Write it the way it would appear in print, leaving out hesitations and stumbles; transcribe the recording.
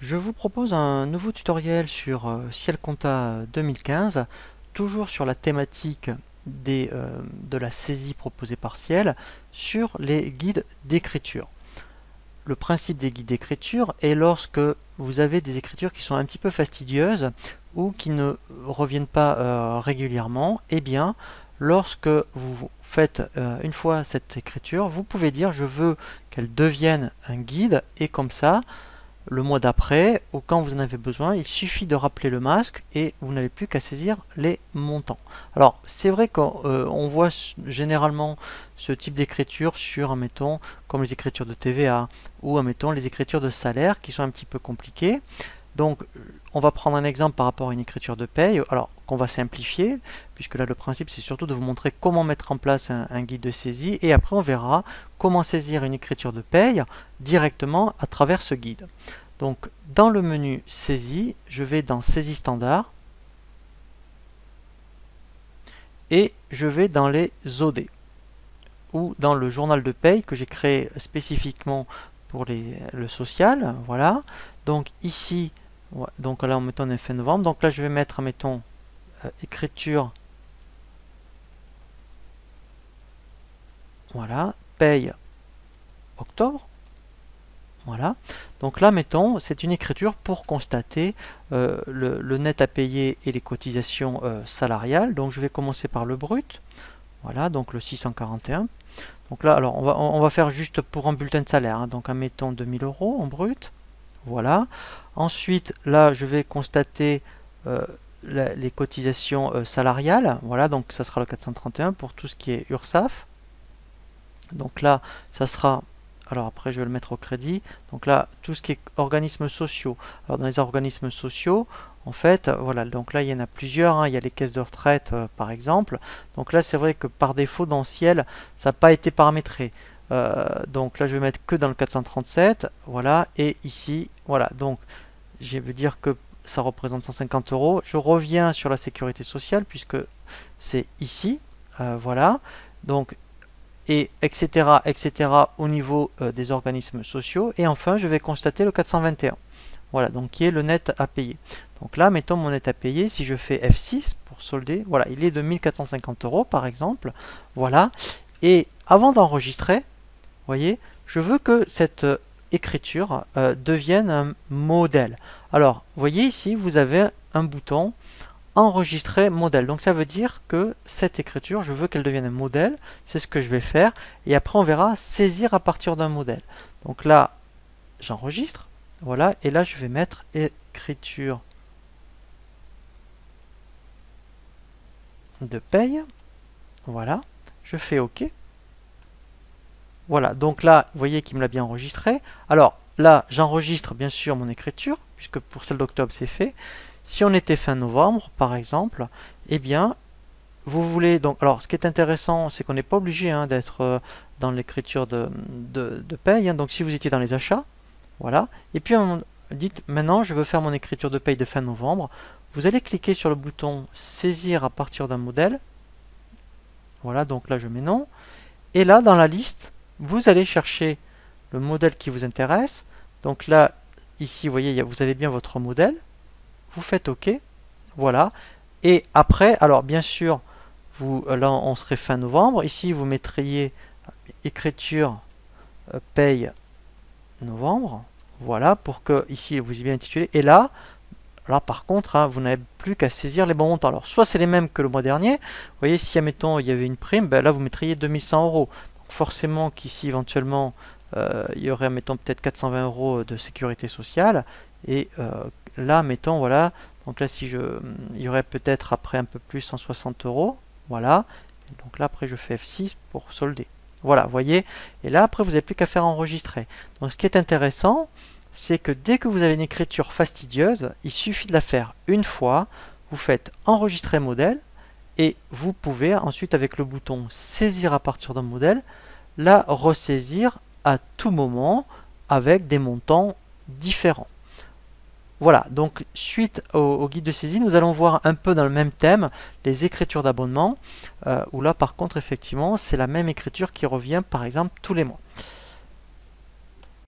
Je vous propose un nouveau tutoriel sur Ciel Compta 2015, toujours sur la thématique de la saisie proposée par Ciel, sur les guides d'écriture. Le principe des guides d'écriture est lorsque vous avez des écritures qui sont un petit peu fastidieuses ou qui ne reviennent pas régulièrement, eh bien, lorsque vous faites une fois cette écriture, vous pouvez dire je veux qu'elle devienne un guide et comme ça, le mois d'après, ou quand vous en avez besoin, il suffit de rappeler le masque et vous n'avez plus qu'à saisir les montants. Alors, c'est vrai qu'on voit généralement ce type d'écriture sur, admettons, comme les écritures de TVA ou, admettons, les écritures de salaire qui sont un petit peu compliquées. Donc, on va prendre un exemple par rapport à une écriture de paye, alors qu'on va simplifier, puisque là le principe c'est surtout de vous montrer comment mettre en place un guide de saisie, et après on verra comment saisir une écriture de paye directement à travers ce guide. Donc, dans le menu saisie, je vais dans saisie standard, et je vais dans les OD, ou dans le journal de paye que j'ai créé spécifiquement pour le social, voilà. Donc ici, donc là, on met en fin novembre. Donc là, je vais mettre, mettons, écriture, voilà, paye octobre, voilà. Donc là, mettons, c'est une écriture pour constater le net à payer et les cotisations salariales. Donc je vais commencer par le brut, voilà, donc le 641. Donc là, alors on va faire juste pour un bulletin de salaire, hein. Donc admettons 2000 € en brut. Voilà. Ensuite, là, je vais constater les cotisations salariales. Voilà, donc ça sera le 431 pour tout ce qui est URSSAF. Donc là, ça sera... Alors après, je vais le mettre au crédit. Donc là, tout ce qui est organismes sociaux. Alors dans les organismes sociaux, en fait, voilà, donc là, il y en a plusieurs, hein. Il y a les caisses de retraite, par exemple. Donc là, c'est vrai que par défaut, dans Ciel, ça n'a pas été paramétré. Donc là, je vais mettre que dans le 437. Voilà, et ici, voilà. Donc, je veux dire que ça représente 150 €. Je reviens sur la sécurité sociale, puisque c'est ici. Voilà. Donc, et etc., etc. au niveau des organismes sociaux. Et enfin, je vais constater le 421. Voilà, donc qui est le net à payer. Donc là, mettons mon net à payer, si je fais F6 pour solder, voilà, il est de 1450 € par exemple. Voilà. Et avant d'enregistrer, voyez, je veux que cette écriture devienne un modèle. Alors, vous voyez ici, vous avez un bouton enregistrer modèle. Donc ça veut dire que cette écriture, je veux qu'elle devienne un modèle. C'est ce que je vais faire. Et après, on verra saisir à partir d'un modèle. Donc là, j'enregistre. Voilà. Et là, je vais mettre écriture de paye. Voilà. Je fais OK. Voilà. Donc là, vous voyez qu'il me l'a bien enregistré. Alors là, j'enregistre bien sûr mon écriture, puisque pour celle d'octobre, c'est fait. Si on était fin novembre, par exemple, eh bien, vous voulez donc. Alors, ce qui est intéressant, c'est qu'on n'est pas obligé d'être dans l'écriture de paye. Hein. Donc, si vous étiez dans les achats, voilà. Et puis, on dit maintenant, je veux faire mon écriture de paye de fin novembre. Vous allez cliquer sur le bouton saisir à partir d'un modèle. Voilà, donc là, je mets non. Et là, dans la liste, vous allez chercher le modèle qui vous intéresse. Donc là, ici, vous voyez, vous avez bien votre modèle. Vous faites OK, voilà. Et après, alors bien sûr, là on serait fin novembre. Ici, vous mettriez écriture paye novembre, voilà, pour que ici vous ayez bien intitulé. Et là par contre, vous n'avez plus qu'à saisir les bons montants. Alors, soit c'est les mêmes que le mois dernier. Vous voyez, si admettons il y avait une prime, ben là vous mettriez 2100 €. Donc, forcément qu'ici éventuellement il y aurait, admettons, peut-être 420 € de sécurité sociale. Et là, mettons, voilà, donc là, il y aurait peut-être après un peu plus 160 €, voilà. Et donc là, après, je fais F6 pour solder. Voilà, vous voyez. Et là, après, vous n'avez plus qu'à faire enregistrer. Donc, ce qui est intéressant, c'est que dès que vous avez une écriture fastidieuse, il suffit de la faire une fois. Vous faites enregistrer modèle et vous pouvez ensuite, avec le bouton saisir à partir d'un modèle, la ressaisir à tout moment avec des montants différents. Voilà, donc suite au guide de saisie, nous allons voir un peu dans le même thème les écritures d'abonnement, où là par contre effectivement c'est la même écriture qui revient par exemple tous les mois.